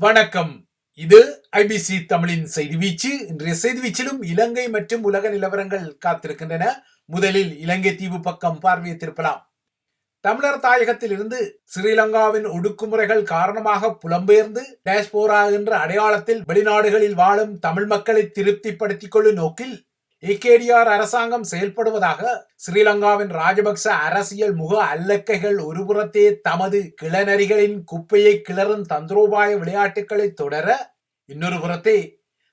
வணக்கம். இது ஐபிசி தமிழின் செய்தி வீச்சு. இன்றைய செய்தி வீச்சிலும் இலங்கை மற்றும் உலக நிலவரங்கள் காத்திருக்கின்றன. முதலில் இலங்கை தீவு பக்கம் பார்வையை திருப்பலாம். தமிழர் தாயகத்தில் இருந்து ஸ்ரீலங்காவின் ஒடுக்குமுறைகள் காரணமாக புலம்பெயர்ந்து டயஸ்போரா என்ற அடையாளத்தில் வெளிநாடுகளில் வாழும் தமிழ் மக்களை திருப்திப்படுத்திக் கொள்ளும் நோக்கில் ஏகேடிஆர் அரசாங்கம் செயல்படுவதாக ஸ்ரீலங்காவின் ராஜபக்ச அரசியல் முக அல்லக்கைகள் ஒருபுறத்தே தமது கிளநரிகளின் குப்பையை கிளறும் தந்திரோபாய விளையாட்டுகளை தொடர, இன்னொரு புறத்தே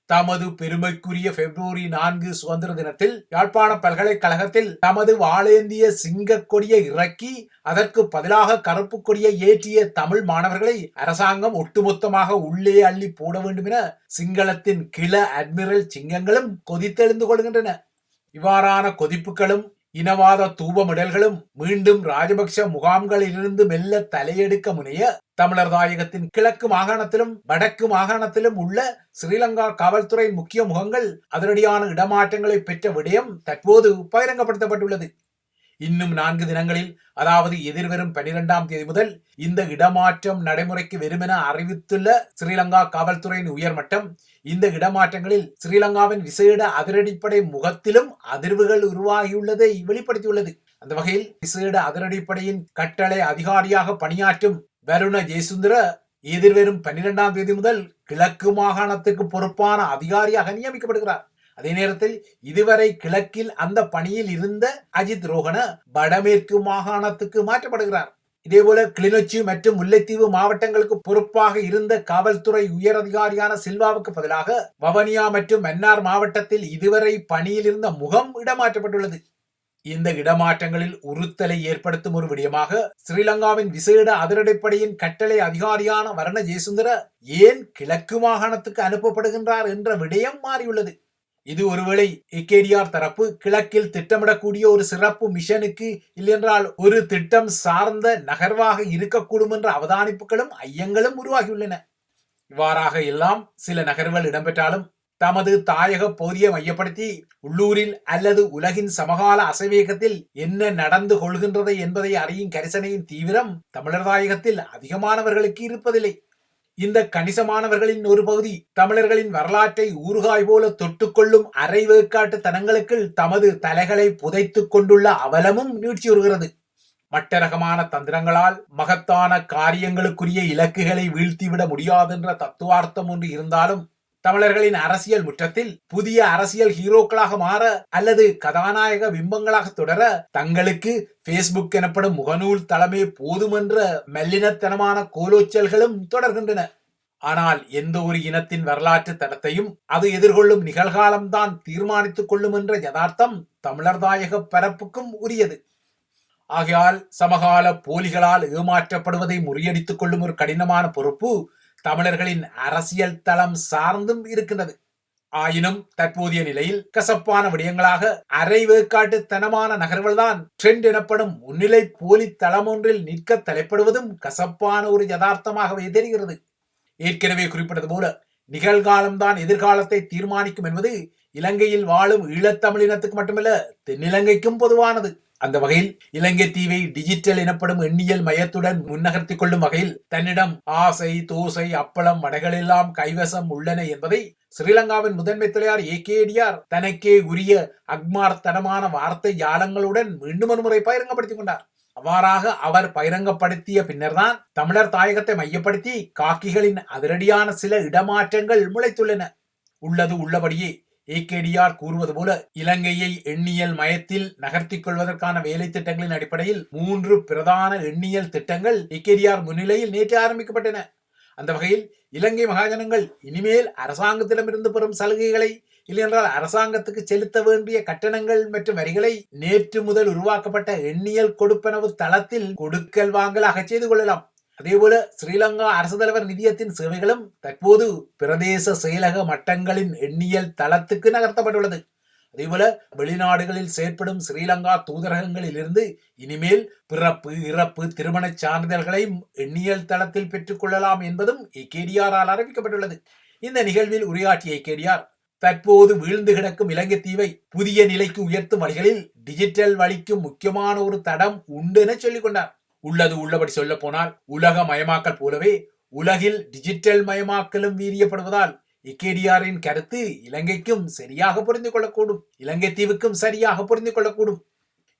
தமது பெருமைக்குரிய பிப்ரவரி 4 சுதந்திர தினத்தில் யாழ்ப்பாண பல்கலைக்கழகத்தில் தமது வாளேந்திய சிங்க கொடியை இறக்கி அதற்கு பதிலாக கருப்பு கொடியை ஏற்றிய தமிழ் மாணவர்களை அரசாங்கம் ஒட்டுமொத்தமாக உள்ளே அள்ளி போட வேண்டும் என சிங்களத்தின் கிள அட்மிரல் சிங்கங்களும் கொதித்தெழுந்து கொள்கின்றன. இவ்வாறான கொதிப்புகளும் இனவாத தூபமிடல்களும் மீண்டும் ராஜபக்ஷ முகாம்களிலிருந்து மெல்ல தலையெடுக்க முனைய தமிழர் தாயகத்தின் கிழக்கு மாகாணத்திலும் வடக்கு மாகாணத்திலும் உள்ள ஸ்ரீலங்கா காவல்துறை முக்கிய முகங்கள் அதிரடியான இடமாற்றங்களை பெற்ற விடயம் தற்போது பகிரங்கப்படுத்தப்பட்டுள்ளது. இன்னும் 4 தினங்களில், அதாவது எதிர்வரும் 12ஆம் தேதி முதல் இந்த இடமாற்றம் நடைமுறைக்கு வரும் என அறிவித்துள்ள ஸ்ரீலங்கா காவல்துறையின் உயர்மட்டம் இந்த இடமாற்றங்களில் ஸ்ரீலங்காவின் விசேட அதிரடிப்படை முகத்திலும் அதிர்வுகள் உருவாகியுள்ளதை வெளிப்படுத்தியுள்ளது. அந்த வகையில் விசேட அதிரடிப்படையின் கட்டளை அதிகாரியாக பணியாற்றும் வருண ஜெயசுந்தர எதிர்வரும் 12ஆம் தேதி முதல் கிழக்கு மாகாணத்துக்கு பொறுப்பான அதிகாரியாக நியமிக்கப்படுகிறார். அதே நேரத்தில் இதுவரை கிழக்கில் அந்த பணியில் இருந்த அஜித் ரோஹன வடமேற்கு மாகாணத்துக்கு மாற்றப்படுகிறார். இதேபோல கிளிநொச்சி மற்றும் முல்லைத்தீவு மாவட்டங்களுக்கு பொறுப்பாக இருந்த காவல்துறை உயர் அதிகாரியான சில்வாவுக்கு பதிலாக வவனியா மற்றும் மன்னார் மாவட்டத்தில் இதுவரை பணியில் இருந்த முகம் இடமாற்றப்பட்டுள்ளது. இந்த இடமாற்றங்களில் உறுத்தலை ஏற்படுத்தும் ஒரு விடயமாக ஸ்ரீலங்காவின் விசேட அதிரடிப்படையின் கட்டளை அதிகாரியான வருண ஜெயசுந்தர ஏன் கிழக்கு மாகாணத்துக்கு அனுப்பப்படுகின்றார் என்ற விடயம் மாறியுள்ளது. இது ஒருவேளை ஏகேடிஆர் தரப்பு கிழக்கில் திட்டமிடக்கூடிய ஒரு சிறப்பு மிஷனுக்கு இல்லென்றால் ஒரு திட்டம் சார்ந்த நகர்வாக இருக்கக்கூடும் என்ற அவதானிப்புகளும் ஐயங்களும் உருவாகியுள்ளன. இவ்வாறாக எல்லாம் சில நகர்வுகள் இடம்பெற்றாலும் தமது தாயக பகுதியை மையப்படுத்தி உள்ளூரில் அல்லது உலகின் சமகால அசைவேகத்தில் என்ன நடந்து கொள்கின்றது என்பதை அறியும் கரிசனையின் தீவிரம் தமிழர் தாயகத்தில் அதிகமானவர்களுக்கு இருப்பதில்லை. இந்த கணிசமானவர்களின் ஒரு பகுதி தமிழர்களின் வரலாற்றை ஊறுகாய் போல தொட்டுக்கொள்ளும் அரைவேக்காட்டு தனங்களுக்குள் தமது தலைகளை புதைத்துக் கொண்டுள்ள அவலமும் நீட்சியுறுகிறது. மட்டரகமான தந்திரங்களால் மகத்தான காரியங்களுக்குரிய இலக்குகளை வீழ்த்திவிட முடியாதென்ற தத்துவார்த்தம் ஒன்று இருந்தாலும் தமிழர்களின் அரசியல் முற்றத்தில் புதிய அரசியல் ஹீரோக்களாக மாற அல்லது கதாநாயக பிம்பங்களாக தொடர தங்களுக்கு பேஸ்புக் எனப்படும் முகநூல் தளமே போதுமென்ற மெல்லினத்தனமான கோலோச்சல்களும் தொடர்கின்றன. ஆனால் எந்த ஒரு இனத்தின் வரலாற்று தடத்தையும் அது எதிர்கொள்ளும் நிகழ்காலம்தான் தீர்மானித்துக் கொள்ளும் என்ற யதார்த்தம் தமிழர் தாயக பரப்புக்கும் உரியது. ஆகையால் சமகால போலிகளால் ஏமாற்றப்படுவதை முறியடித்துக் கொள்ளும் ஒரு கடினமான பொறுப்பு தமிழர்களின் அரசியல் தளம் சார்ந்தும் இருக்கின்றது. ஆயினும் தற்போதைய நிலையில் கசப்பான விடயங்களாக அரைவேக்காட்டு தனமான நகர்வுகள்தான் ட்ரெண்ட் எனப்படும் முன்னிலை போலி தளம் ஒன்றில் நிற்க தலைப்படுவதும் கசப்பான ஒரு யதார்த்தமாகவே தெரிகிறது. ஏற்கனவே குறிப்பிட்டது போல நிகழ்காலம்தான் எதிர்காலத்தை தீர்மானிக்கும் என்பது இலங்கையில் வாழும் ஈழத்தமிழினத்துக்கு மட்டுமல்ல தென்னிலங்கைக்கும் பொதுவானது. அந்த வகையில் இலங்கை தீவை டிஜிட்டல் எனப்படும் எண்ணியல் மையத்துடன் முன்னகர்த்திக் கொள்ளும் வகையில் தன்னிடம் ஆசை, தோசை, அப்பளம், வடைகள் எல்லாம் கைவசம் உள்ளன என்பதை ஸ்ரீலங்காவின் முதன்மை தலைவர் ஏகேடிஆர் தனக்கே உரிய அக்மார் தனமான வார்த்தை ஜாலங்களுடன் மீண்டும் ஒரு முறை பகிரங்கப்படுத்திக் கொண்டார். அவ்வாறாக அவர் பகிரங்கப்படுத்திய பின்னர்தான் தமிழர் தாயகத்தை மையப்படுத்தி காக்கிகளின் அதிரடியான சில இடமாற்றங்கள் முளைத்துள்ளன. உள்ளது உள்ளபடியே ஏகேடிஆர் கூறுவது போல இலங்கையை எண்ணியல் மயத்தில் நகர்த்திக் கொள்வதற்கான வேலை திட்டங்களின் அடிப்படையில் 3 பிரதான எண்ணியல் திட்டங்கள் ஏகேடிஆர் முன்னிலையில் நேற்று ஆரம்பிக்கப்பட்டன. அந்த வகையில் இலங்கை மகாஜனங்கள் இனிமேல் அரசாங்கத்திடமிருந்து பெறும் சலுகைகளை இல்லையென்றால் அரசாங்கத்துக்கு செலுத்த வேண்டிய கட்டணங்கள் மற்றும் வரிகளை நேற்று முதல் உருவாக்கப்பட்ட எண்ணியல் கொடுப்பனவு தளத்தில் கொடுக்கல் வாங்கலாக செய்து கொள்ளலாம். அதேபோல ஸ்ரீலங்கா அரசு தலைவர் நிதியத்தின் சேவைகளும் தற்போது பிரதேச செயலக மட்டங்களின் எண்ணியல் தளத்துக்கு நகர்த்தப்பட்டுள்ளது. அதேபோல வெளிநாடுகளில் செயற்படும் ஸ்ரீலங்கா தூதரகங்களில் இருந்து இனிமேல் பிறப்பு, இறப்பு, திருமண சான்றிதழ்களை எண்ணியல் தளத்தில் பெற்றுக் கொள்ளலாம் என்பதும் ஏகேடிஆரால் அறிவிக்கப்பட்டுள்ளது. இந்த நிகழ்வில் உரையாற்றிய ஏகேடிஆர் தற்போது வீழ்ந்து கிடக்கும் இலங்கை தீவை புதிய நிலைக்கு உயர்த்தும் வழிகளில் டிஜிட்டல் வழிக்கும் முக்கியமான ஒரு தடம் உண்டு என சொல்லிக் கொண்டார். உள்ளது உள்ளபடி சொல்ல போனால் உலக மயமாக்கல் போலவே உலகில் டிஜிட்டல் மயமாக்கலும் வீரியப்படுவதால் இக்கேடிஆரின் கருத்து இலங்கைக்கும் சரியாக புரிந்து கொள்ளக்கூடும், இலங்கை தீவுக்கும் சரியாக புரிந்து கொள்ளக்கூடும்.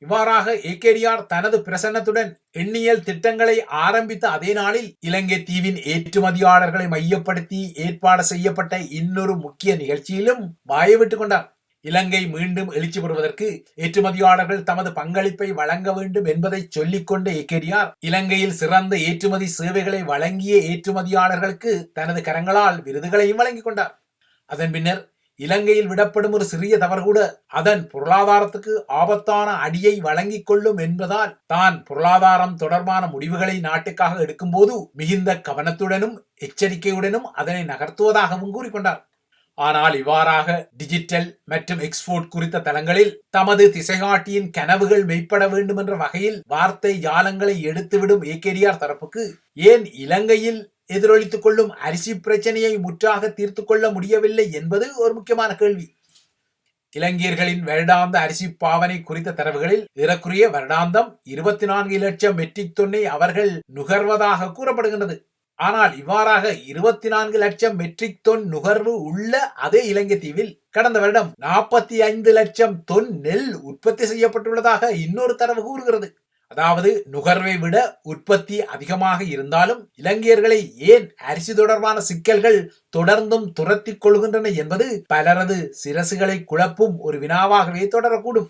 இவ்வாறாக ஏகேடிஆர் தனது பிரசன்னத்துடன் எண்ணியல் திட்டங்களை ஆரம்பித்த அதே நாளில் இலங்கை தீவின் ஏற்றுமதியாளர்களை மையப்படுத்தி ஏற்பாடு செய்யப்பட்ட இன்னொரு முக்கிய நிகழ்ச்சியிலும் வாயவிட்டுக் கொண்டார். இலங்கை மீண்டும் எழுச்சி பெறுவதற்கு ஏற்றுமதியாளர்கள் தமது பங்களிப்பை வழங்க வேண்டும் என்பதை சொல்லிக்கொண்ட ஏகேடிஆர் இலங்கையில் சிறந்த ஏற்றுமதி சேவைகளை வழங்கிய ஏற்றுமதியாளர்களுக்கு தனது கரங்களால் விருதுகளையும் வழங்கிக் கொண்டார். அதன் பின்னர் இலங்கையில் விடப்படும் ஒரு சிறிய தவறு கூட அதன் பொருளாதாரத்துக்கு ஆபத்தான அடியை வழங்கிக் கொள்ளும் என்பதால் தான் பொருளாதாரம் தொடர்பான முடிவுகளை நாட்டுக்காக எடுக்கும் போது மிகுந்த கவனத்துடனும் எச்சரிக்கையுடனும் அதனை நகர்த்துவதாகவும் கூறிக்கொண்டார். ஆனால் இவ்வாறாக டிஜிட்டல் மற்றும் எக்ஸ்போர்ட் குறித்த தளங்களில் தமது திசைகாட்டியின் கனவுகள் மெய்ப்பட வேண்டும் என்ற வகையில் வார்த்தை ஜாலங்களை எடுத்துவிடும் ஏகேடிஆர் தரப்புக்கு ஏன் இலங்கையில் எதிரொலித்துக் கொள்ளும் அரிசி பிரச்சனையை முற்றாக தீர்த்து கொள்ள முடியவில்லை என்பது ஒரு முக்கியமான கேள்வி. இலங்கையர்களின் வருடாந்த அரிசி பாவனை குறித்த தரவுகளில் ஏறக்குறைய வருடாந்தம் 24 லட்சம் மெட்ரிக் தொன்னை அவர்கள் நுகர்வதாக கூறப்படுகின்றது. ஆனால் இவ்வாறாக 24 லட்சம் மெட்ரிக் தொன் நுகர்வு உள்ள அதே இலங்கை தீவில் கடந்த வருடம் 45 லட்சம் தொன் நெல் உற்பத்தி செய்யப்பட்டுள்ளதாக இன்னொரு தரவு கூறுகிறது. அதாவது நுகர்வை விட உற்பத்தி அதிகமாக இருந்தாலும் இலங்கையர்களை ஏன் அரிசி தொடர்பான சிக்கல்கள் தொடர்ந்தும் துரத்தி கொள்கின்றன என்பது பலரது சிரசுகளை குழப்பும் ஒரு வினாவாகவே தொடரக்கூடும்.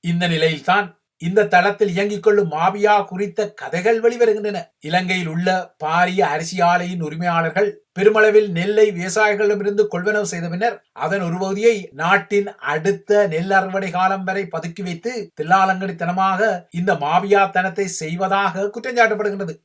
இந்த நிலையில்தான் இந்த தளத்தில் இயங்கிக் கொள்ளும் மாபியா குறித்த கதைகள் வெளிவருகின்றன. இலங்கையில் உள்ள பாரிய அரிசி ஆலையின் உரிமையாளர்கள் பெருமளவில் நெல்லை விவசாயிகளிடமிருந்து கொள்வனவு செய்த பின்னர் அதன் ஒரு பகுதியை நாட்டின் அடுத்த நெல் அறுவடை காலம் வரை பதுக்கி வைத்து தில்லாலங்கடித்தனமாக இந்த மாபியா தனத்தை செய்வதாக குற்றஞ்சாட்டப்படுகின்றது.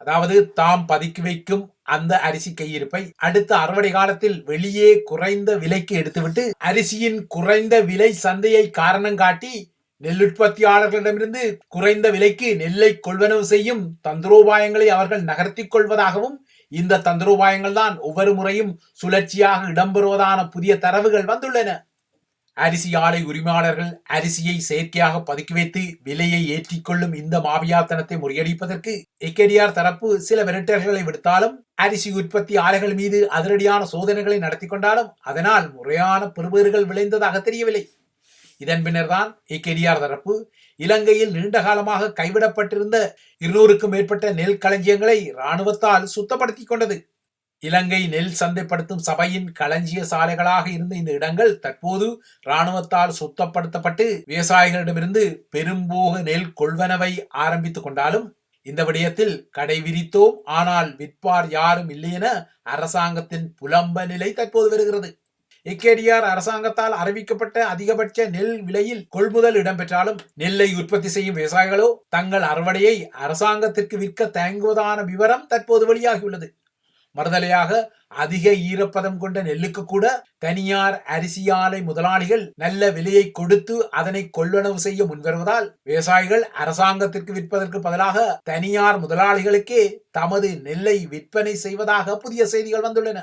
அதாவது தாம் பதுக்கி வைக்கும் அந்த அரிசி கையிருப்பை அடுத்த அறுவடை காலத்தில் வெளியே குறைந்த விலைக்கு எடுத்துவிட்டு அரிசியின் குறைந்த விலை சந்தையை காரணம் காட்டி நெல் உற்பத்தியாளர்களிடமிருந்து குறைந்த விலைக்கு நெல்லை கொள்வனவு செய்யும் தந்திரோபாயங்களை அவர்கள் நகர்த்தி கொள்வதாகவும் இந்த தந்திரோபாயங்கள் தான் ஒவ்வொரு முறையும் சுழற்சியாக இடம்பெறுவதான புதிய தரவுகள் வந்துள்ளன. அரிசி ஆலை உரிமையாளர்கள் அரிசியை செயற்கையாக பதுக்கி வைத்து விலையை ஏற்றிக்கொள்ளும் இந்த மாபியாத்தனத்தை முறியடிப்பதற்கு ஏகேடிஆர் தரப்பு சில மிரட்டல்களை விடுத்தாலும் அரிசி உற்பத்தி ஆலைகள் மீது அதிரடியான சோதனைகளை நடத்தி கொண்டாலும் அதனால் முறையான பெறுபேறுகள் விளைந்ததாக தெரியவில்லை. இதன் பின்னர் தான் ஏகேடிஆர் தரப்பு இலங்கையில் நீண்ட காலமாக கைவிடப்பட்டிருந்த 200க்கும் மேற்பட்ட நெல் களஞ்சியங்களை இராணுவத்தால் சுத்தப்படுத்தி கொண்டது. இலங்கை நெல் சந்தைப்படுத்தும் சபையின் களஞ்சிய சாலைகளாக இருந்த இந்த இடங்கள் தற்போது இராணுவத்தால் சுத்தப்படுத்தப்பட்டு விவசாயிகளிடமிருந்து பெரும்போக நெல் கொள்வனவை ஆரம்பித்துக் கொண்டாலும் இந்த விடயத்தில் கடை விரித்தோம் ஆனால் விற்பார் யாரும் இல்லை என அரசாங்கத்தின் புலம்ப நிலை தற்போது வருகிறது. ஏகேடிஆர் அரசாங்கத்தால் அறிவிக்கப்பட்ட அதிகபட்ச நெல் விலையில் கொள்முதல் இடம்பெற்றாலும் நெல்லை உற்பத்தி செய்யும் விவசாயிகளோ தங்கள் அறுவடையை அரசாங்கத்திற்கு விற்க தயங்குவதான விவரம் தற்போது வெளியாகியுள்ளது. மறுதலையாக அதிக ஈரப்பதம் கொண்ட நெல்லுக்கு கூட தனியார் அரிசி ஆலை முதலாளிகள் நல்ல விலையை கொடுத்து அதனை கொள்வனவு செய்ய முன்வருவதால் விவசாயிகள் அரசாங்கத்திற்கு விற்பதற்கு பதிலாக தனியார் முதலாளிகளுக்கே தமது நெல்லை விற்பனை செய்வதாக புதிய செய்திகள் வந்துள்ளன.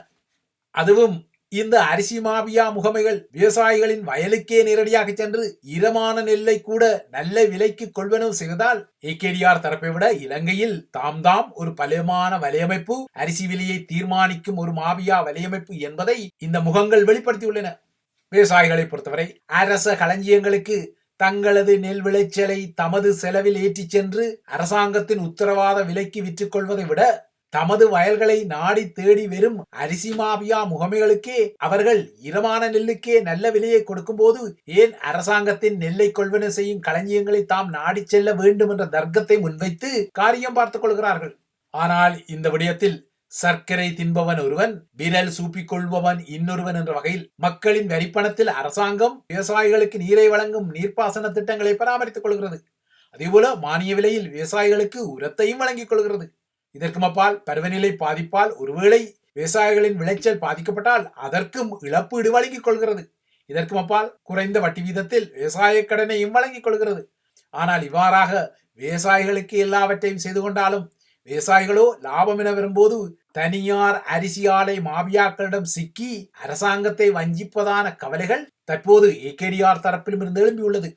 அதுவும் இந்த அரிசி மாபியா முகமைகள் விவசாயிகளின் வயலுக்கே நேரடியாக சென்று ஈரமான நெல்லை கூட நல்ல விலைக்கு கொள்வனவு செய்வதால் ஏகேடிஆர் தரப்பை விட இலங்கையில் தாம் ஒரு பலமான வலையமைப்பு அரிசி விலையை தீர்மானிக்கும் ஒரு மாபியா வலையமைப்பு என்பதை இந்த முகங்கள் வெளிப்படுத்தியுள்ளன. விவசாயிகளை பொறுத்தவரை அரச களஞ்சியங்களுக்கு தங்களது நெல் விளைச்சலை தமது செலவில் ஏற்றிச் சென்று அரசாங்கத்தின் உத்தரவாத விலைக்கு விற்றுக் கொள்வதை விட தமது வயல்களை நாடி தேடி வெறும் அரிசி மாபியா முகமைகளுக்கே அவர்கள் ஈரமான நெல்லுக்கே நல்ல விலையை கொடுக்கும் போது ஏன் அரசாங்கத்தின் நெல்லை கொள்வனவு செய்யும் களஞ்சியங்களை தாம் நாடி செல்ல வேண்டும் என்ற தர்க்கத்தை முன்வைத்து காரியம் பார்த்துக் கொள்கிறார்கள். ஆனால் இந்த விடயத்தில் சர்க்கரை தின்பவன் ஒருவன் விரல் சூப்பிக் கொள்பவன் இன்னொருவன் என்ற வகையில் மக்களின் வரிப்பணத்தில் அரசாங்கம் விவசாயிகளுக்கு நீரை வழங்கும் நீர்ப்பாசன திட்டங்களை பராமரித்துக் கொள்கிறது. அதேபோல மானிய விலையில் விவசாயிகளுக்கு உரத்தையும் வழங்கிக் கொள்கிறது. இதற்கும் அப்பால் பருவநிலை பாதிப்பால் ஒருவேளை விவசாயிகளின் விளைச்சல் பாதிக்கப்பட்டால் அதற்கும் இழப்பீடு வழங்கிக் கொள்கிறது. இதற்கும் அப்பால் குறைந்த வட்டி வீதத்தில் விவசாய கடனையும் வழங்கிக் கொள்கிறது. ஆனால் இவ்வாறாக விவசாயிகளுக்கு எல்லாவற்றையும் செய்து கொண்டாலும் விவசாயிகளோ லாபம் என வரும்போது தனியார் அரிசி ஆலை மாபியாக்களிடம் சிக்கி அரசாங்கத்தை வஞ்சிப்பதான கவலைகள் தற்போது ஏகேடிஆர் தரப்பிலும் இருந்து எழும்பியுள்ளது.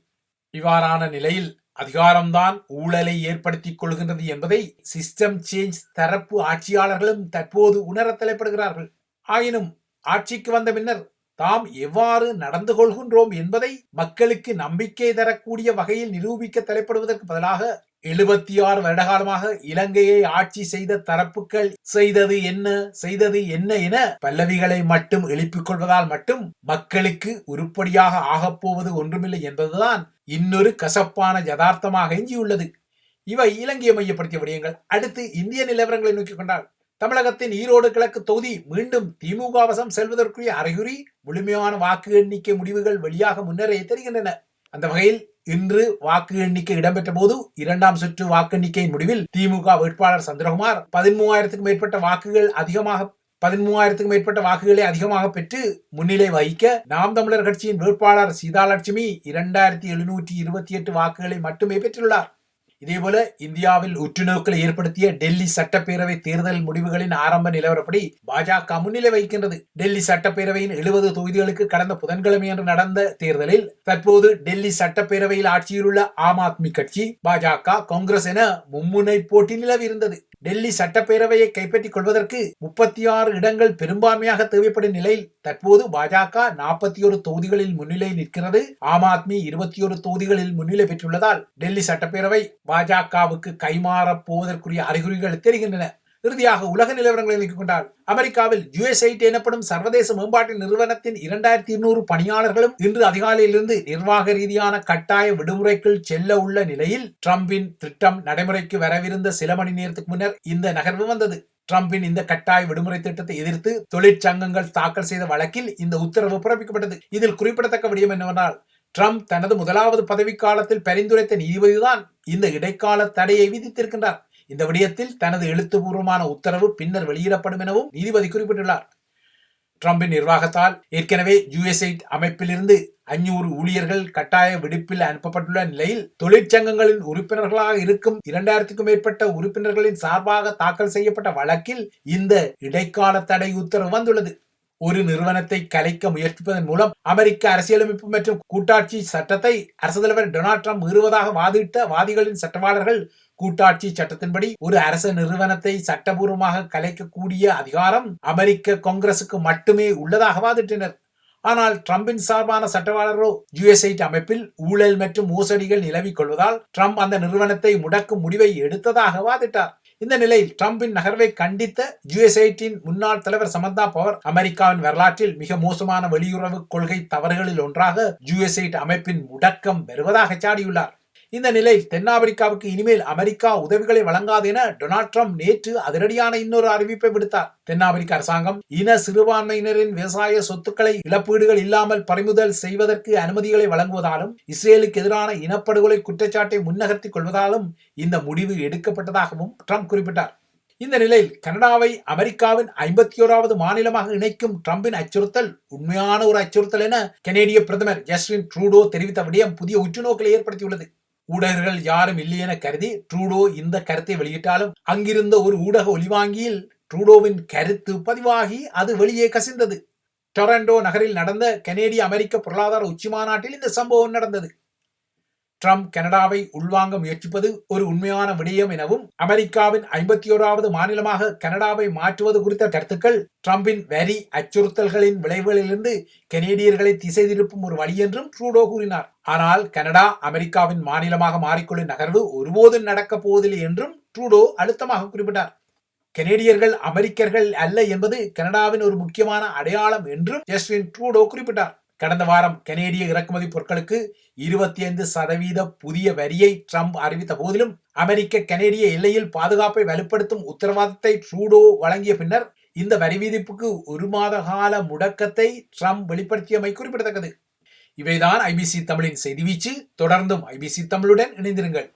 இவ்வாறான நிலையில் அதிகாரம்தான் ஊழலை ஏற்படுத்திக் கொள்கின்றது என்பதை சிஸ்டம் சேஞ்ச் தரப்பு ஆட்சியாளர்களும் தற்போது உணர தலைப்படுகிறார்கள். ஆயினும் ஆட்சிக்கு வந்த பின்னர் தாம் எவ்வாறு நடந்து கொள்கின்றோம் என்பதை மக்களுக்கு நம்பிக்கை தரக்கூடிய வகையில் நிரூபிக்க தலைப்படுவதற்கு பதிலாக 76 வருடகாலமாக இலங்கையை ஆட்சி செய்த தரப்புகள் செய்தது என்ன என பல்லவிகளை மட்டும் எழுப்பிக் கொள்வதால் மட்டும் மக்களுக்கு உருப்படியாக ஆகப்போவது ஒன்றுமில்லை என்பதுதான் இன்னொரு கசப்பான யதார்த்தமாக எஞ்சியுள்ளது. இவை இலங்கையை மையப்படுத்திய விடயங்கள். அடுத்து இந்திய நிலவரங்களை நோக்கிக் கொண்டால் தமிழகத்தின் ஈரோடு கிழக்கு தொகுதி மீண்டும் திமுக வசம் செல்வதற்குரிய அறிகுறி முழுமையான வாக்கு எண்ணிக்கை முடிவுகள் வெளியாக முன்னரே தெரிகின்றன. அந்த வகையில் இன்று வாக்கு எண்ணிக்கை இடம்பெற்ற போது 2ஆம் சுற்று வாக்கு எண்ணிக்கையின் முடிவில் திமுக வேட்பாளர் சந்திரகுமார் 13,000க்கும் மேற்பட்ட வாக்குகளை அதிகமாக பெற்று முன்னிலை வகிக்க, நாம் தமிழர் கட்சியின் வேட்பாளர் சீதாலட்சுமி 2728 வாக்குகளை மட்டுமே பெற்றுள்ளார். இதேபோல இந்தியாவில் உற்றுநோக்கலை ஏற்படுத்திய டெல்லி சட்டப்பேரவை தேர்தல் முடிவுகளின் ஆரம்ப நிலவரப்படி பாஜக முன்னிலை வகிக்கின்றது. டெல்லி சட்டப்பேரவையின் 70 தொகுதிகளுக்கு கடந்த புதன்கிழமை அன்று நடந்த தேர்தலில் தற்போது டெல்லி சட்டப்பேரவையில் ஆட்சியில் உள்ள ஆம் ஆத்மி கட்சி, பாஜக, காங்கிரஸ் என மும்முனை போட்டி நிலவி இருந்தது. டெல்லி சட்டப்பேரவையை கைப்பற்றிக் கொள்வதற்கு 36 இடங்கள் பெரும்பான்மையாக தேவைப்படும் நிலையில் தற்போது பாஜக 41 தொகுதிகளில் முன்னிலை நிற்கிறது. ஆம் ஆத்மி 21 தொகுதிகளில் முன்னிலை பெற்றுள்ளதால் டெல்லி சட்டப்பேரவை பாஜகவுக்கு கைமாறப் போவதற்குரிய அறிகுறிகள் தெரிகின்றன. இறுதியாக உலக நிலவரங்களை நோக்கிக் கொண்டால் அமெரிக்காவில் USAID எனப்படும் சர்வதேச மேம்பாட்டு நிறுவனத்தின் 2200 பணியாளர்களும் இன்று அதிகாலையிலிருந்து நிர்வாக ரீதியான கட்டாய விடுமுறைக்குள் செல்ல உள்ள நிலையில் டிரம்பின் திட்டம் நடைமுறைக்கு வரவிருந்த சில மணி நேரத்துக்கு முன்னர் இந்த நகர்வு வந்தது. டிரம்பின் இந்த கட்டாய விடுமுறை திட்டத்தை எதிர்த்து தொழிற்சங்கங்கள் தாக்கல் செய்த வழக்கில் இந்த உத்தரவு பிறப்பிக்கப்பட்டது. இதில் குறிப்பிடத்தக்க விடயம் என்னவென்றால், டிரம்ப் தனது முதலாவது பதவிக்காலத்தில் பரிந்துரைத்த நீதிபதிதான் இந்த இடைக்கால தடையை விதித்திருக்கின்றார். இந்த விடயத்தில் தனது எழுத்துப்பூர்வமான உத்தரவு பின்னர் வெளியிடப்படும் எனவும் நீதிபதி குறிப்பிட்டுள்ளார். டிரம்பின் நிர்வாகத்தால் ஏற்கனவே USAID அமைப்பிலிருந்து 500 ஊழியர்கள் கட்டாய விடுப்பில் அனுப்பப்பட்டுள்ள நிலையில் தொழிற்சங்கங்களின் உறுப்பினர்களாக இருக்கும் 2000க்கும் மேற்பட்ட உறுப்பினர்களின் சார்பாக தாக்கல் செய்யப்பட்ட வழக்கில் இந்த இடைக்கால தடை உத்தரவு வந்துள்ளது. ஒரு நிறுவனத்தை கலைக்க முயற்சிப்பதன் மூலம் அமெரிக்க அரசியலமைப்பு மற்றும் கூட்டாட்சி சட்டத்தை அரசு தலைவர் டொனால்ட் ட்ரம்ப் மீறுவதாக வாதிட்ட வாதிகளின் சட்டவாளர்கள் கூட்டாட்சி சட்டத்தின்படி ஒரு அரச நிறுவனத்தை சட்டபூர்வமாக கலைக்கக்கூடிய அதிகாரம் அமெரிக்க காங்கிரசுக்கு மட்டுமே உள்ளதாக வாதிட்டனர். ஆனால் டிரம்பின் சார்பான சட்டவாளரோ USAID அமைப்பில் ஊழல் மற்றும் மோசடிகள் நிலவிக் கொள்வதால் டிரம்ப் அந்த நிறுவனத்தை முடக்கும் முடிவை எடுத்ததாக வாதிட்டார். இந்த நிலையில் டிரம்பின் நகர்வை கண்டித்த USAID முன்னாள் தலைவர் சமந்தா பவர் அமெரிக்காவின் வரலாற்றில் மிக மோசமான வெளியுறவு கொள்கை தவறுகளில் ஒன்றாக USAID அமைப்பின் முடக்கம் வருவதாக சாடியுள்ளார். இந்த நிலையில் தென்னாப்பிரிக்காவுக்கு இனிமேல் அமெரிக்கா உதவிகளை வழங்காது என டொனால்ட் ட்ரம்ப் நேற்று அதிரடியான இன்னொரு அறிவிப்பை விடுத்தார். தென்னாப்பிரிக்க அரசாங்கம் இன சிறுபான்மையினரின் விவசாய சொத்துக்களை இழப்பீடுகள் இல்லாமல் பறிமுதல் செய்வதற்கு அனுமதிகளை வழங்குவதாலும் இஸ்ரேலுக்கு எதிரான இனப்படுகொலை குற்றச்சாட்டை முன்னகர்த்திக் கொள்வதாலும் இந்த முடிவு எடுக்கப்பட்டதாகவும் ட்ரம்ப் குறிப்பிட்டார். இந்த நிலையில் கனடாவை அமெரிக்காவின் 51வது மாநிலமாக இணைக்கும் டிரம்பின் அச்சுறுத்தல் உண்மையான ஒரு அச்சுறுத்தல் என கனேடிய பிரதமர் ஜஸ்டின் ட்ரூடோ தெரிவித்த விடயம் புதிய உற்றுநோக்கலை ஏற்படுத்தியுள்ளது. ஊடகர்கள் யாரும் இல்லை என கருதி ட்ரூடோ இந்த கருத்தை வெளியிட்டாலும் அங்கிருந்த ஒரு ஊடக ஒலிவாங்கியில் ட்ரூடோவின் கருத்து பதிவாகி அது வெளியே கசிந்தது. டொரண்டோ நகரில் நடந்த கனேடிய அமெரிக்க பொருளாதார உச்சி மாநாட்டில் இந்த சம்பவம் நடந்தது. ட்ரம்ப் கனடாவை உள்வாங்க முயற்சிப்பது ஒரு உண்மையான விடயம் எனவும் அமெரிக்காவின் 51வது மாநிலமாக கனடாவை மாற்றுவது குறித்த கருத்துக்கள் ட்ரம்பின் வரி அச்சுறுத்தல்களின் விளைவுகளிலிருந்து கனேடியர்களை திசை திருப்பும் ஒரு வழி என்றும் ட்ரூடோ கூறினார். ஆனால் கனடா அமெரிக்காவின் மாநிலமாக மாறிக்கொள்ளும் நகர்வு ஒருபோதும் நடக்கப் போவதில்லை என்றும் ட்ரூடோ அழுத்தமாக குறிப்பிட்டார். கனேடியர்கள் அமெரிக்கர்கள் அல்ல என்பது கனடாவின் ஒரு முக்கியமான அடையாளம் என்றும் ஜஸ்டின் ட்ரூடோ குறிப்பிட்டார். கடந்த வாரம் கனேடிய இறக்குமதி பொருட்களுக்கு 25% புதிய வரியை ட்ரம்ப் அறிவித்த போதிலும் அமெரிக்க கனேடிய எல்லையில் பாதுகாப்பை வலுப்படுத்தும் உத்தரவாதத்தை ட்ரூடோ வழங்கிய பின்னர் இந்த வரி விதிப்புக்கு 1 மாத கால முடக்கத்தை ட்ரம்ப் வெளிப்படுத்தியமை குறிப்பிடத்தக்கது. இவைதான் IBC தமிழின் செய்தி வீச்சு. தொடர்ந்தும் IBC தமிழுடன் இணைந்திருங்கள்.